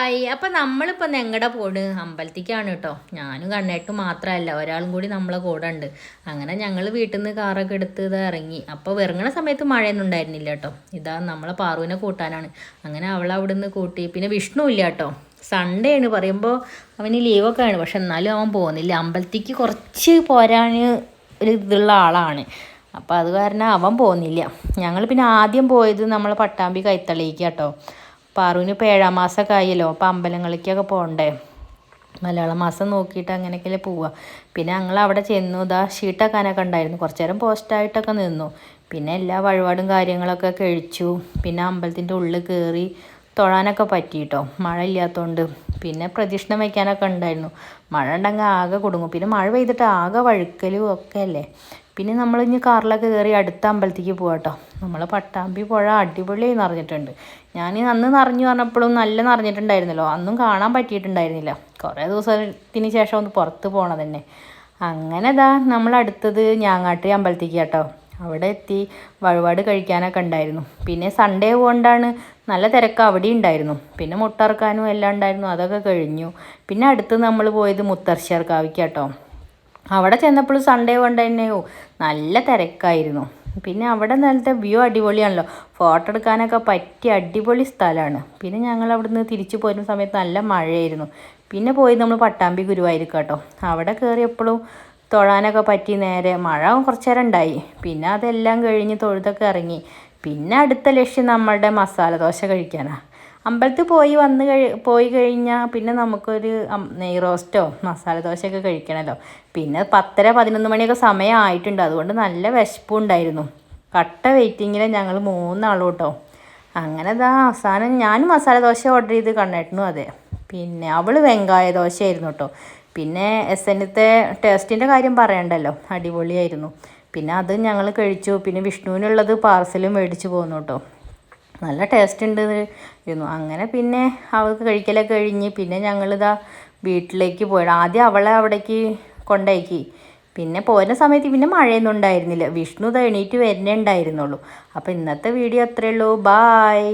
Hi. അപ്പം നമ്മളിപ്പോൾ ഞങ്ങളുടെ പോണ് അമ്പലത്തേക്കാണ് കേട്ടോ. ഞാനും കണ്ണേട്ട് മാത്രമല്ല, ഒരാളും കൂടി നമ്മളെ കൂടെ ഉണ്ട്. അങ്ങനെ ഞങ്ങൾ വീട്ടിൽ നിന്ന് കാറൊക്കെ എടുത്ത് ഇത് ഇറങ്ങി. അപ്പോൾ ഇറങ്ങണ സമയത്ത് മഴയൊന്നും ഉണ്ടായിരുന്നില്ല കേട്ടോ. ഇതാ നമ്മളെ പാറുവിനെ കൂട്ടാനാണ്. അങ്ങനെ അവളെ അവിടെ നിന്ന് കൂട്ടി. പിന്നെ വിഷ്ണു ഇല്ല കേട്ടോ. സൺഡേ ആണ് പറയുമ്പോൾ അവന് ലീവൊക്കെ ആണ്. പക്ഷെ എന്നാലും അവൻ പോകുന്നില്ല. അമ്പലത്തേക്ക് കുറച്ച് പോരാൻ ഒരു ഇതുള്ള ആളാണ്. അപ്പോൾ അത് കാരണം അവൻ പോകുന്നില്ല. ഞങ്ങൾ പിന്നെ ആദ്യം പോയത് നമ്മളെ പട്ടാമ്പി കൈത്തളിക്ക് കേട്ടോ. പാറുവിന് ഇപ്പോൾ 7-ാം മാസമൊക്കെ ആയല്ലോ. അപ്പോൾ അമ്പലങ്ങളിലേക്കൊക്കെ പോകണ്ടേ. മലയാള മാസം നോക്കിയിട്ട് അങ്ങനെയൊക്കെയല്ലേ പോവുക. പിന്നെ ഞങ്ങൾ അവിടെ ചെന്നു. ഇതാ ഷീട്ടാക്കാനൊക്കെ ഉണ്ടായിരുന്നു. കുറച്ച് നേരം പോസ്റ്റായിട്ടൊക്കെ നിന്നു. പിന്നെ എല്ലാ വഴിപാടും കാര്യങ്ങളൊക്കെ കഴിച്ചു. പിന്നെ അമ്പലത്തിൻ്റെ ഉള്ളിൽ കയറി തൊഴാനൊക്കെ പറ്റിയിട്ടോ, മഴ ഇല്ലാത്തതുകൊണ്ട്. പിന്നെ പ്രദക്ഷിണം വയ്ക്കാനൊക്കെ ഉണ്ടായിരുന്നു. മഴ ഉണ്ടെങ്കിൽ ആകെ കുടുങ്ങും. പിന്നെ മഴ പെയ്തിട്ട് ആകെ വഴുക്കലും ഒക്കെ അല്ലേ. പിന്നെ നമ്മൾ ഇനി കാറിലൊക്കെ കയറി അടുത്ത അമ്പലത്തേക്ക് പോകാം കേട്ടോ. നമ്മൾ പട്ടാമ്പി പുഴ അടിപൊളിയായി നിറഞ്ഞിട്ടുണ്ട്. ഞാൻ അന്ന് നിറഞ്ഞു പറഞ്ഞപ്പോഴും നല്ല നിറഞ്ഞിട്ടുണ്ടായിരുന്നല്ലോ. അന്നും കാണാൻ പറ്റിയിട്ടുണ്ടായിരുന്നില്ല. കുറേ ദിവസത്തിന് ശേഷം ഒന്ന് പുറത്ത് പോകണം തന്നെ. അങ്ങനെ ഇതാ നമ്മൾ അടുത്തത് ഞാങ്ങാട്ടി അമ്പലത്തേക്ക് കേട്ടോ. അവിടെ എത്തി വഴിപാട് കഴിക്കാനൊക്കെ ഉണ്ടായിരുന്നു. പിന്നെ സൺഡേ കൊണ്ടാണ് നല്ല തിരക്ക് അവിടെ ഉണ്ടായിരുന്നു. പിന്നെ മുട്ടറക്കാനും എല്ലാം ഉണ്ടായിരുന്നു. അതൊക്കെ കഴിഞ്ഞു. പിന്നെ അടുത്ത് നമ്മൾ പോയത് മുത്തർശ്ശേർക്കാവിക്ക് കേട്ടോ. അവിടെ ചെന്നപ്പോൾ സൺഡേ കൊണ്ട് തന്നെയോ നല്ല തിരക്കായിരുന്നു. പിന്നെ അവിടെ നിലത്തെ വ്യൂ അടിപൊളിയാണല്ലോ. ഫോട്ടോ എടുക്കാനൊക്കെ പറ്റിയ അടിപൊളി സ്ഥലമാണ്. പിന്നെ ഞങ്ങൾ അവിടുന്ന് തിരിച്ചു പോരുന്ന സമയത്ത് നല്ല മഴയായിരുന്നു. പിന്നെ പോയി നമ്മൾ പട്ടാമ്പി ഗുരുവായൂർക്ക് കേട്ടോ. അവിടെ കയറിയപ്പോഴും തൊഴാനൊക്കെ പറ്റി. നേരെ മഴ കുറച്ച് നേരം ഉണ്ടായി. പിന്നെ അതെല്ലാം കഴിഞ്ഞ് തൊഴുതൊക്കെ ഇറങ്ങി. പിന്നെ അടുത്ത ലക്ഷ്യം നമ്മളുടെ മസാല ദോശ കഴിക്കാനാണ്. അമ്പലത്തിൽ പോയി കഴിഞ്ഞാൽ പിന്നെ നമുക്കൊരു നെയ് റോസ്റ്റോ മസാല ദോശയൊക്കെ കഴിക്കണമല്ലോ. പിന്നെ 10-11 മണിയൊക്കെ സമയമായിട്ടുണ്ട്. അതുകൊണ്ട് നല്ല വിശപ്പും ഉണ്ടായിരുന്നു. കട്ട വെയിറ്റിങ്ങിൽ ഞങ്ങൾ 3 ആളും കേട്ടോ. അങ്ങനെ ഇതാ അവസാനം ഞാൻ മസാല ദോശ ഓർഡർ ചെയ്ത്, കണ്ണേട്ടനും അതെ. പിന്നെ അവൾ വെങ്കായ ദോശയായിരുന്നു കേട്ടോ. പിന്നെ എസ്എന്നത്തെ ടേസ്റ്റിൻ്റെ കാര്യം പറയണ്ടല്ലോ, അടിപൊളിയായിരുന്നു. പിന്നെ അത് ഞങ്ങൾ കഴിച്ചു. പിന്നെ വിഷ്ണുവിനുള്ളത് പാർസലും മേടിച്ച് പോന്നു കേട്ടോ. നല്ല ടേസ്റ്റ് ഉണ്ട് ഇരുന്നു. അങ്ങനെ പിന്നെ അവൾക്ക് കഴിക്കലൊക്കെ കഴിഞ്ഞ് പിന്നെ ഞങ്ങളിതാ വീട്ടിലേക്ക് പോയത്. ആദ്യം അവളെ അവിടേക്ക് കൊണ്ടാക്കി. പിന്നെ പോരുന്ന സമയത്ത് പിന്നെ മഴയൊന്നും ഉണ്ടായിരുന്നില്ല. വിഷ്ണു എണീറ്റ് വരുന്നേ ഉണ്ടായിരുന്നുള്ളൂ. അപ്പോൾ ഇന്നത്തെ വീഡിയോ അത്രയേ ഉള്ളൂ. ബായ്.